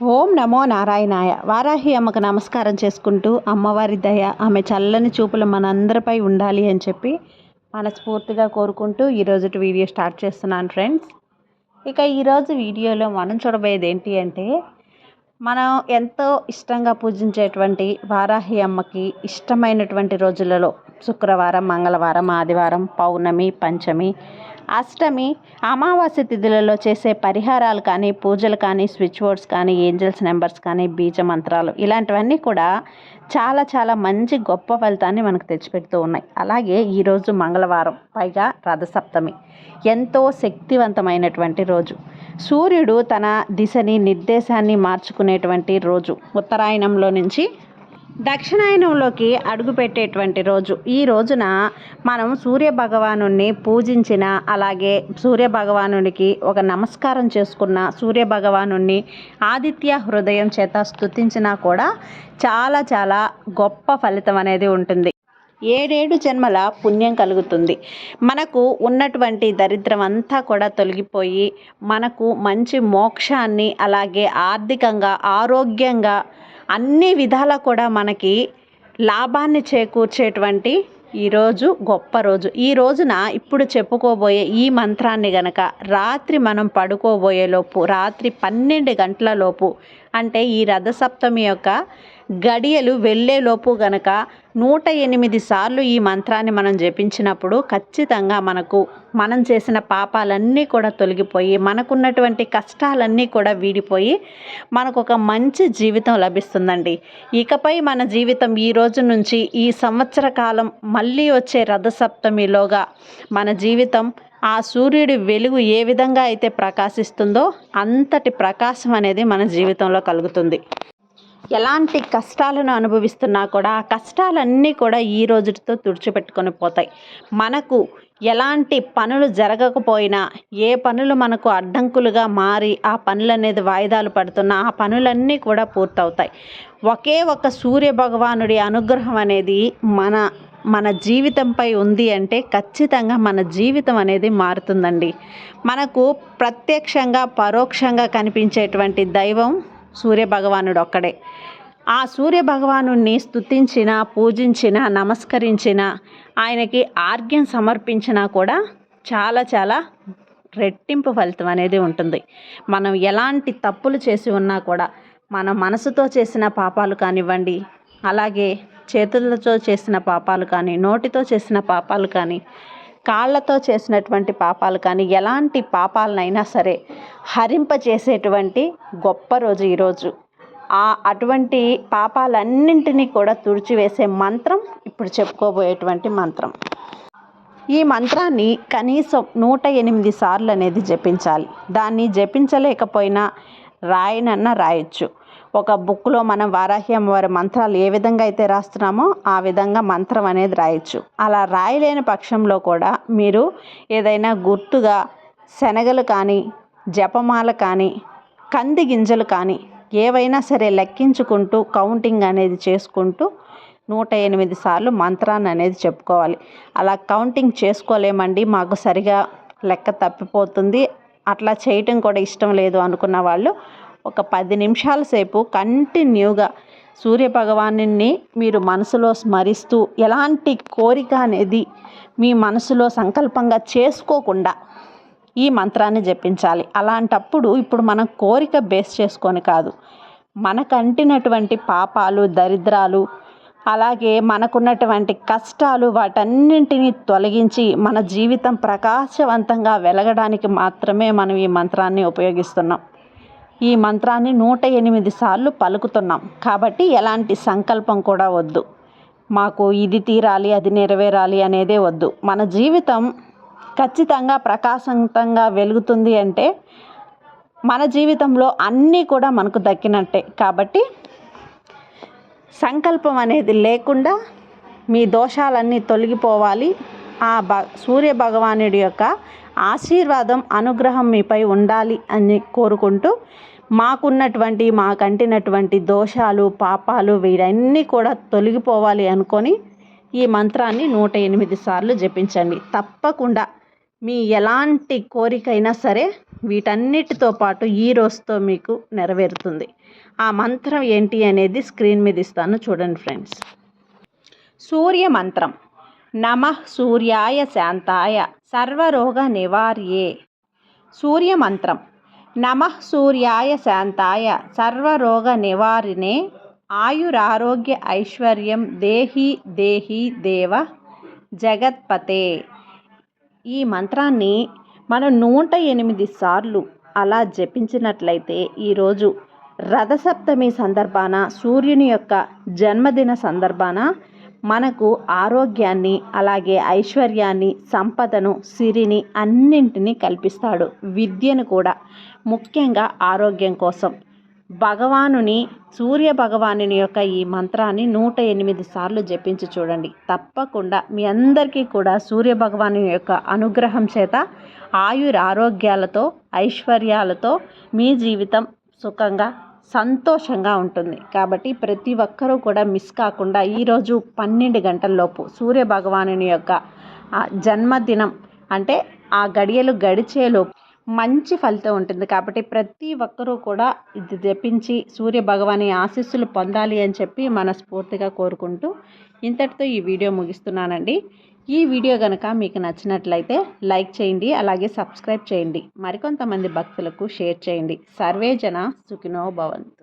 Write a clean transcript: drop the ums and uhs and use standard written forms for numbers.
ఓం నమో నారాయణాయ. వారాహి అమ్మకు నమస్కారం చేసుకుంటూ అమ్మవారి దయ ఆమె చల్లని చూపులు మనందరిపై ఉండాలి అని చెప్పి మనస్ఫూర్తిగా కోరుకుంటూ ఈరోజు వీడియో స్టార్ట్ చేస్తున్నాను ఫ్రెండ్స్. ఇక ఈరోజు వీడియోలో మనం చూడబోయేది ఏంటి అంటే, మనం ఎంతో ఇష్టంగా పూజించేటువంటి వారాహి అమ్మకి ఇష్టమైనటువంటి రోజులలో శుక్రవారం, మంగళవారం, ఆదివారం, పౌర్ణమి, పంచమి, అష్టమి, అమావాస్య తిథులలో చేసే పరిహారాలు కానీ, పూజలు కానీ, స్విచ్ బోర్డ్స్ కానీ, ఏంజల్స్ నెంబర్స్ కానీ, బీజ మంత్రాలు ఇలాంటివన్నీ కూడా చాలా చాలా మంచి గొప్ప ఫలితాన్ని మనకు తెచ్చిపెడుతూ ఉన్నాయి. అలాగే ఈరోజు మంగళవారం, పైగా రథసప్తమి, ఎంతో శక్తివంతమైనటువంటి రోజు. సూర్యుడు తన దిశని నిర్దేశాన్ని మార్చుకునేటువంటి రోజు. ఉత్తరాయణంలో నుంచి దక్షిణాయనంలోకి అడుగుపెట్టేటువంటి రోజు. ఈ రోజున మనం సూర్య భగవానుని పూజించిన, అలాగే సూర్య భగవానునికి ఒక నమస్కారం చేసుకున్న, సూర్య భగవానుని ఆదిత్య హృదయం చేత స్తుతించినా కూడా చాలా చాలా గొప్ప ఫలితం అనేది ఉంటుంది. 7 జన్మల పుణ్యం కలుగుతుంది. మనకు ఉన్నటువంటి దరిద్రం అంతా కూడా తొలగిపోయి మనకు మంచి మోక్షాన్ని, అలాగే ఆర్థికంగా, ఆరోగ్యంగా అన్ని విధాలా కూడా మనకి లాభాన్ని చేకూర్చేటువంటి ఈరోజు గొప్ప రోజు. ఈ రోజున ఇప్పుడు చెప్పుకోబోయే ఈ మంత్రాన్ని గనక రాత్రి మనం పడుకోబోయే లోపు, రాత్రి 12 గంటల లోపు, అంటే ఈ రథసప్తమి యొక్క గడియలు వెళ్ళేలోపు గనక 108 సార్లు ఈ మంత్రాన్ని మనం జపించినప్పుడు ఖచ్చితంగా మనం చేసిన పాపాలన్నీ కూడా తొలగిపోయి, మనకున్నటువంటి కష్టాలన్నీ కూడా వీడిపోయి మనకు ఒక మంచి జీవితం లభిస్తుందండి. ఇకపై మన జీవితం ఈ రోజు నుంచి ఈ సంవత్సర కాలం మళ్ళీ వచ్చే రథసప్తమిలోగా మన జీవితం ఆ సూర్యుడి వెలుగు ఏ విధంగా అయితే ప్రకాశిస్తుందో అంతటి ప్రకాశం అనేది మన జీవితంలో కలుగుతుంది. ఎలాంటి కష్టాలను అనుభవిస్తున్నా కూడా ఆ కష్టాలన్నీ కూడా ఈ రోజుతో తుడిచిపెట్టుకొని పోతాయి. మనకు ఎలాంటి పనులు జరగకపోయినా, ఏ పనులు మనకు అడ్డంకులుగా మారి ఆ పనులు అనేది వాయిదాలు పడుతున్నా ఆ పనులన్నీ కూడా పూర్తవుతాయి. ఒకే ఒక సూర్య భగవానుడి అనుగ్రహం అనేది మన జీవితంపై ఉంది అంటే ఖచ్చితంగా మన జీవితం అనేది మారుతుందండి. మనకు ప్రత్యక్షంగా, పరోక్షంగా కనిపించేటువంటి దైవం సూర్య భగవానుడు ఒక్కడే. ఆ సూర్య భగవానుడిని స్తుతించిన, పూజించిన, నమస్కరించిన, ఆయనకి ఆర్ఘ్యం సమర్పించినా కూడా చాలా చాలా రెట్టింపు ఫలితం అనేది ఉంటుంది. మనం ఎలాంటి తప్పులు చేసి ఉన్నా కూడా మన మనసుతో చేసిన పాపాలు కానివ్వండి, అలాగే చేతులతో చేసిన పాపాలు కానీ, నోటితో చేసిన పాపాలు కానీ, కాళ్ళతో చేసినటువంటి పాపాలు కానీ, ఎలాంటి పాపాలనైనా సరే హరింపచేసేటువంటి గొప్ప రోజు ఈరోజు. అటువంటి పాపాలన్నింటినీ కూడా తుడిచివేసే మంత్రం ఇప్పుడు చెప్పుకోబోయేటువంటి మంత్రం. ఈ మంత్రాన్ని కనీసం 108 సార్లు అనేది జపించాలి. దాన్ని జపించలేకపోయినా రాయనన్నా రాయొచ్చు. ఒక బుక్లో మనం వారాహి అమ్మవారి మంత్రాలు ఏ విధంగా అయితే రాస్తున్నామో ఆ విధంగా మంత్రం అనేది రాయొచ్చు. అలా రాయలేని పక్షంలో కూడా మీరు ఏదైనా గుర్తుగా శనగలు కానీ, జపమాల కానీ, కంది గింజలు కానీ ఏవైనా సరే లెక్కించుకుంటూ కౌంటింగ్ అనేది చేసుకుంటూ 108 సార్లు మంత్రాన్ని అనేది చెప్పుకోవాలి. అలా కౌంటింగ్ చేసుకోలేమండి, మాకు సరిగా లెక్క తప్పిపోతుంది, అట్లా చేయటం కూడా ఇష్టం లేదు అనుకున్న వాళ్ళు ఒక 10 నిమిషాల సేపు కంటిన్యూగా సూర్య భగవానుని మీరు మనసులో స్మరిస్తూ, ఎలాంటి కోరిక అనేది మీ మనసులో సంకల్పంగా చేసుకోకుండా ఈ మంత్రాన్ని జపించాలి. అలాంటప్పుడు ఇప్పుడు మనం కోరిక బేస్ చేసుకొని కాదు, మనకంటినటువంటి పాపాలు, దరిద్రాలు, అలాగే మనకున్నటువంటి కష్టాలు వాటన్నింటినీ తొలగించి మన జీవితం ప్రకాశవంతంగా వెలగడానికి మాత్రమే మనం ఈ మంత్రాన్ని ఉపయోగిస్తున్నాం. ఈ మంత్రాన్ని 108 సార్లు పలుకుతున్నాం కాబట్టి ఎలాంటి సంకల్పం కూడా వద్దు. మాకు ఇది తీరాలి, అది నెరవేరాలి అనేదే వద్దు. మన జీవితం ఖచ్చితంగా ప్రకాశవంతంగా వెలుగుతుంది అంటే మన జీవితంలో అన్నీ కూడా మనకు దక్కినట్టే. కాబట్టి సంకల్పం అనేది లేకుండా మీ దోషాలన్నీ తొలగిపోవాలి. సూర్య భగవానుడి యొక్క ఆశీర్వాదం, అనుగ్రహం మీపై ఉండాలి అని కోరుకుంటూ, మాకంటినటువంటి దోషాలు, పాపాలు వీరన్నీ కూడా తొలగిపోవాలి అనుకొని ఈ మంత్రాన్ని 108 సార్లు జపించండి. తప్పకుండా మీ ఎలాంటి కోరికైనా సరే వీటన్నిటితో పాటు ఈ రోజుతో మీకు నెరవేరుతుంది. ఆ మంత్రం ఏంటి అనేది స్క్రీన్ మీద ఇస్తాను చూడండి ఫ్రెండ్స్. సూర్య మంత్రం. నమః సూర్యాయ శాంతాయ సర్వరోగ నివార్యే. సూర్య మంత్రం. నమః సూర్యాయ శాంతాయ సర్వరోగ నివారిణే ఆయురారోగ్య ఐశ్వర్యం దేహి దేహి దేవ జగత్పతే. ఈ మంత్రాన్ని మనం 108 సార్లు అలా జపించినట్లయితే ఈరోజు రథసప్తమి సందర్భాన, సూర్యుని యొక్క జన్మదిన సందర్భాన మనకు ఆరోగ్యాన్ని, అలాగే ఐశ్వర్యాన్ని, సంపదను, సిరిని అన్నింటినీ కల్పిస్తాడు. విద్యను కూడా, ముఖ్యంగా ఆరోగ్యం కోసం సూర్య భగవానుని యొక్క ఈ మంత్రాన్ని 108 సార్లు జపించి చూడండి. తప్పకుండా మీ అందరికీ కూడా సూర్య భగవాను యొక్క అనుగ్రహం చేత ఆరోగ్యాలతో, ఐశ్వర్యాలతో మీ జీవితం సుఖంగా, సంతోషంగా ఉంటుంది. కాబట్టి ప్రతి ఒక్కరూ కూడా మిస్ కాకుండా ఈరోజు 12 గంటలలోపు సూర్య భగవానుని యొక్క జన్మదినం అంటే ఆ గడియలు గడిచేలోపు మంచి ఫలితం ఉంటుంది. కాబట్టి ప్రతి ఒక్కరూ కూడా ఇది జపించి సూర్య భగవాని ఆశీస్సులు పొందాలి అని చెప్పి మనస్ఫూర్తిగా కోరుకుంటూ ఇంతటితో ఈ వీడియో ముగిస్తున్నానండి. ఈ వీడియో కనుక మీకు నచ్చినట్లయితే లైక్ చేయండి, అలాగే సబ్స్క్రైబ్ చేయండి, మరికొంతమంది భక్తులకు షేర్ చేయండి. సర్వే జన సుఖినో భవంతు.